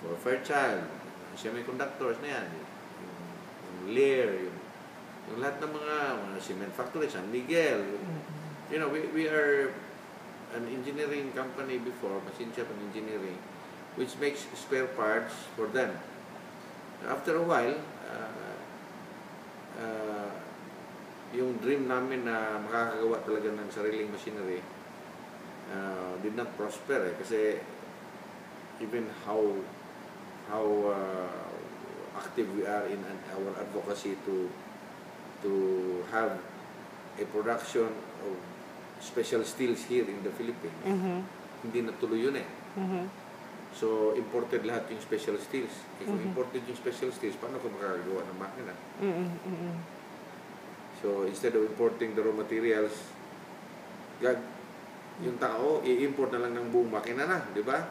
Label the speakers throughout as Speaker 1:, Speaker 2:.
Speaker 1: for Fairchild, semiconductors na yan, yung Lear, yung lahat ng mga cement factory, San Miguel. You know, we are an engineering company before, machine shop and engineering, which makes spare parts for them. After a while, yung dream namin na makakagawa talaga ng sariling machinery did not prosper kasi even how active we are in our advocacy to have a production of special steels here in the Philippines, hindi natuloy yun eh. So, imported lahat yung special steels. If imported yung special steels, paano ko makakagawa ng makina? So, instead of importing the raw materials, yung tao, i-import na lang ng buong makina na, di ba?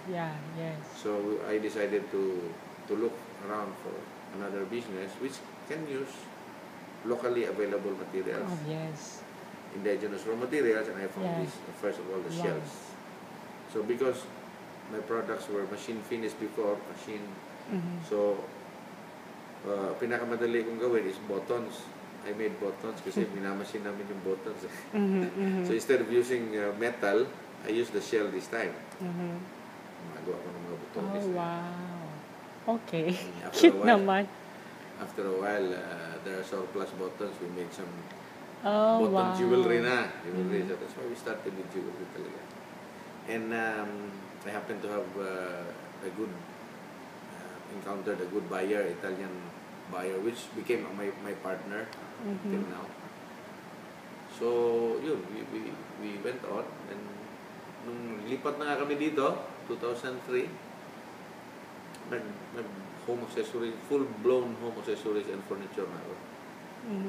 Speaker 2: Yes.
Speaker 1: So, I decided to look around for another business which can use locally available materials.
Speaker 2: Oh, yes.
Speaker 1: Indigenous raw materials, and I found this, first of all, the shells. So, because my products were machine finished before, so, pinakamadali kong gawin is buttons. I made buttons kasi minamachine namin yung buttons. So, instead of using metal, I used the shell this time. Magawa ko ng mga buttons.
Speaker 2: Oh, wow. Okay. Cute naman.
Speaker 1: After a while, there are surplus buttons. We made some
Speaker 2: button
Speaker 1: jewelry na. Jewelry. So that's why we started with jewelry talaga. And I happened to have a good, encountered a good buyer, Italian buyer, which became my partner till now. So, yun, we went on. And nung lipat na nga kami dito, 2003, home accessories, full-blown home accessories and furniture na ako.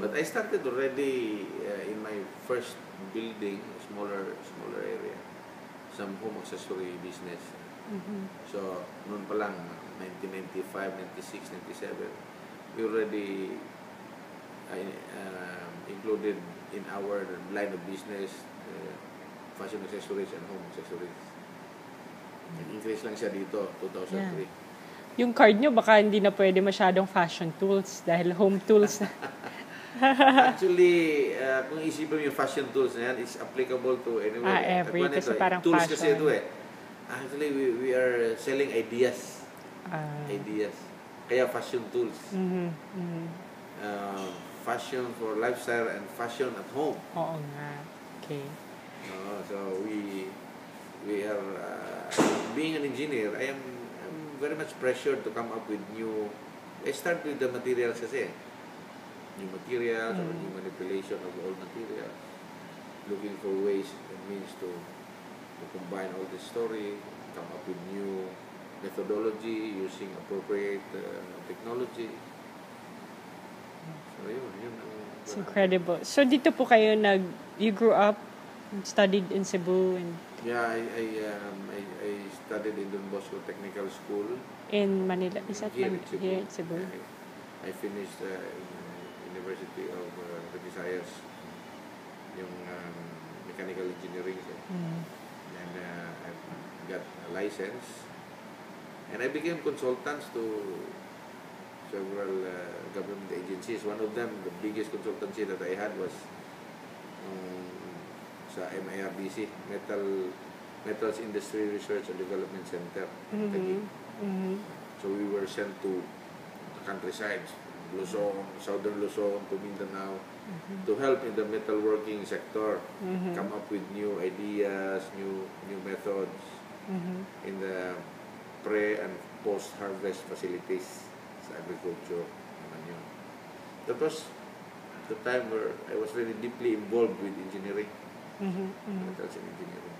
Speaker 1: But I started already in my first building, smaller area, some home accessory business. So, noon pa lang, 1995, 96, 97, we already included in our line of business fashion accessories and home accessories. Nag-increase lang siya dito, 2003.
Speaker 2: Yung card nyo, baka hindi na pwede masyadong fashion tools dahil home tools na.
Speaker 1: Actually, kung isipin yung fashion tools na yan, it's applicable to anywhere.
Speaker 2: Every, kasi parang
Speaker 1: tools
Speaker 2: fashion.
Speaker 1: kasi ito eh. Actually, we are selling ideas. Ideas. Kaya fashion tools. Fashion for lifestyle and fashion at home.
Speaker 2: Oo nga. Okay.
Speaker 1: So, we are, being an engineer, I am very much pressured to come up with new. I start with the materials kasi. New materials or new manipulation of old materials. Looking for ways and means to combine all this story, come up with new methodology using appropriate technology. So yun.
Speaker 2: It's incredible. So dito po kayo you grew up, studied in Cebu and
Speaker 1: yeah, I studied in Don Bosco Technical School
Speaker 2: in Manila. Is that
Speaker 1: here
Speaker 2: in Cebu?
Speaker 1: I finished University of the Visayas, yung mechanical engineering. And I got a license. And I became consultants to several government agencies. One of them, the biggest consultancy that I had was sa MIRDC, Metals Industry Research and Development Center. So we were sent to the countryside, Luzon, southern Luzon to Mindanao, to help in the metalworking sector, come up with new ideas, new methods in the pre- and post-harvest facilities sa agriculture. That was the time where I was really deeply involved with engineering. Metals and engineering.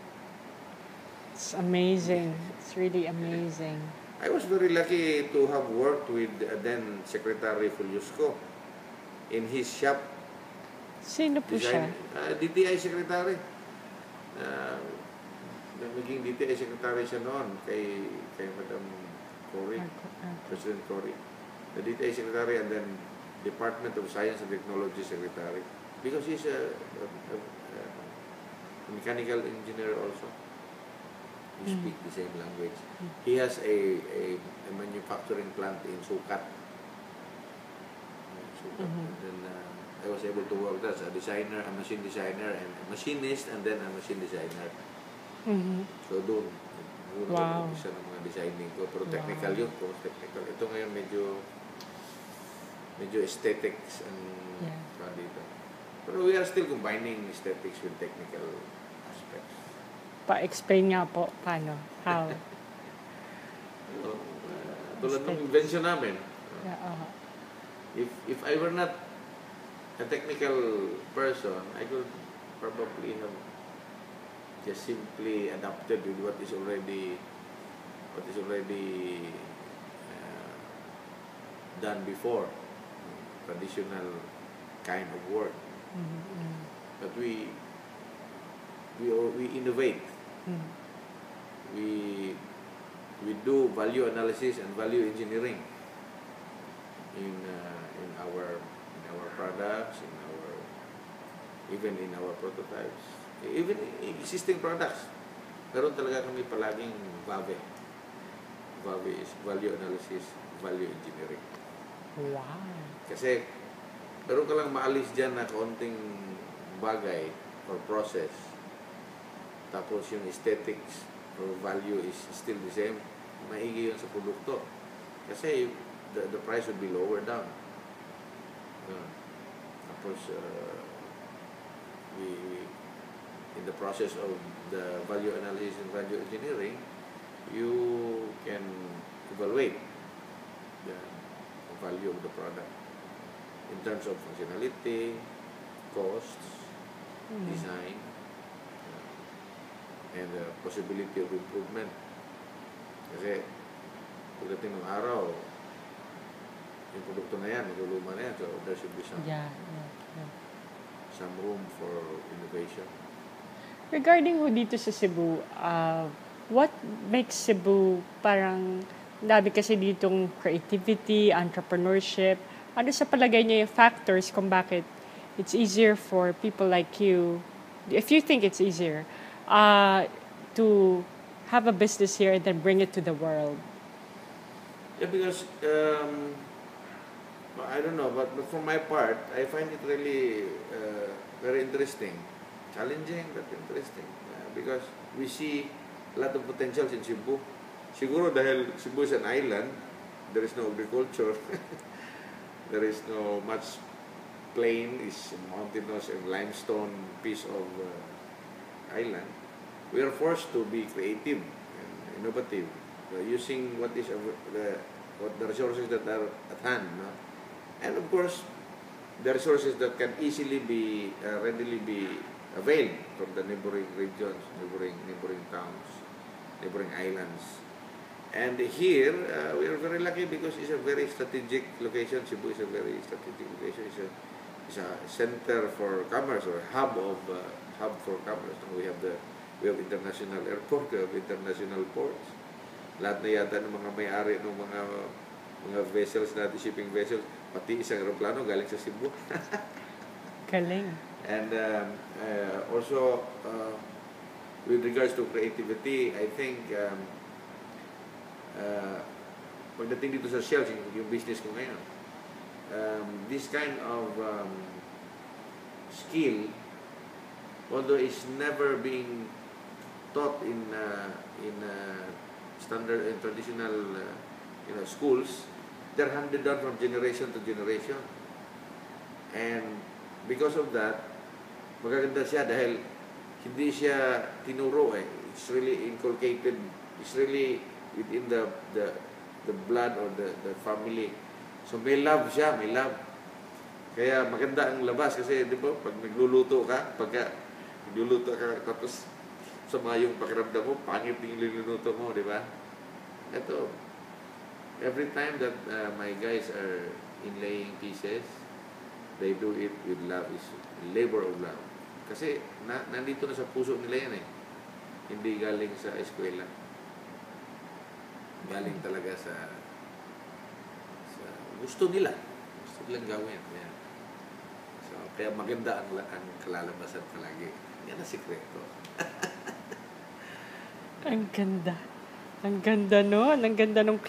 Speaker 2: It's amazing. It's really amazing.
Speaker 1: I was very lucky to have worked with then Secretary Fuliusco in his shop.
Speaker 2: Sino po siya?
Speaker 1: DTI Secretary. Naging DTI Secretary siya noon kay Madam Cory, President Cory. The DTI Secretary and then Department of Science and Technology Secretary. Because he's a mechanical engineer also. who speak the same language. He has a manufacturing plant in Sucat. And then I was able to work there as a designer, a machine designer, and a machinist, and then a machine designer. So doon
Speaker 2: Wow.
Speaker 1: isa ng mga designing ko. Pero technical yun, puro technical. Ito ngayon medyo aesthetics and dito. Pero we are still combining aesthetics with technical aspects.
Speaker 2: Pa-explain nga po, paano? How?
Speaker 1: Tulad ng invention namin.
Speaker 2: Yeah,
Speaker 1: If I were not a technical person, I could probably have just simply adapted with what is already done before, traditional kind of work. But we innovate. We do value analysis and value engineering in our products, even in our prototypes, even in existing products. Meron talaga kami palaging VAVE. VAVE is value analysis, value engineering.
Speaker 2: Wow.
Speaker 1: Kasi meron ka lang maalis dyan na kaunting bagay or process, tapos yung aesthetics or value is still the same, maigi yun sa produkto. Kasi the price would be lower down. Tapos we in the process of the value analysis and value engineering, you can evaluate the value of the product in terms of functionality, costs, design, and the possibility of improvement. Kasi pagdating ng araw, yung produkto na yan, magluluma na yan, so there should be some room for innovation.
Speaker 2: Regarding ho dito sa Cebu, what makes Cebu parang dami kasi ditong creativity, entrepreneurship? Ano sa palagay niyo yung factors kung bakit it's easier for people like you, if you think it's easier, to have a business here and then bring it to the world?
Speaker 1: Yeah, because I don't know, but for my part, I find it really very interesting. Challenging, but interesting. Because we see a lot of potentials in Cebu. Siguro dahil Cebu is an island, there is no agriculture. There is no much plain, is mountainous and limestone piece of island. We are forced to be creative and innovative, using what is the resources that are at hand, no? And of course, the resources that can easily be readily be availed from the neighboring regions, neighboring towns, neighboring islands. And here, we are very lucky because it's a very strategic location. Cebu is a very strategic location. It's a center for commerce, or hub for commerce. We have international airport, we have international ports. Lahat na yata ng mga may-ari ng mga vessels natin, shipping vessels, pati isang aeroplano galing sa Cebu.
Speaker 2: Galing.
Speaker 1: And also, with regards to creativity, I think pagdating dito sa shells, yung business ko ngayon, this kind of skill, although it's never being taught in standard and traditional schools, they're handed down from generation to generation. And because of that, magaganda siya dahil hindi siya tinuro eh. It's really inculcated. It's really within the blood or the family. So may love siya, may love. Kaya maganda ang labas kasi di ba pag nagluluto ka, tapos sama yung pakiramdam mo, pangit yung niluluto mo, di ba? Ito, every time that my guys are inlaying pieces, they do it with love. It's labor of love. Kasi nandito na sa puso nila yan eh. Hindi galing sa eskwela. Galing talaga sa gusto nila. Gusto nilang gawin. Yan. So, kaya maganda ang kalalabasan palagi. Yan ang sikreto.
Speaker 2: Ang ganda. Ang ganda nun. Ang ganda nung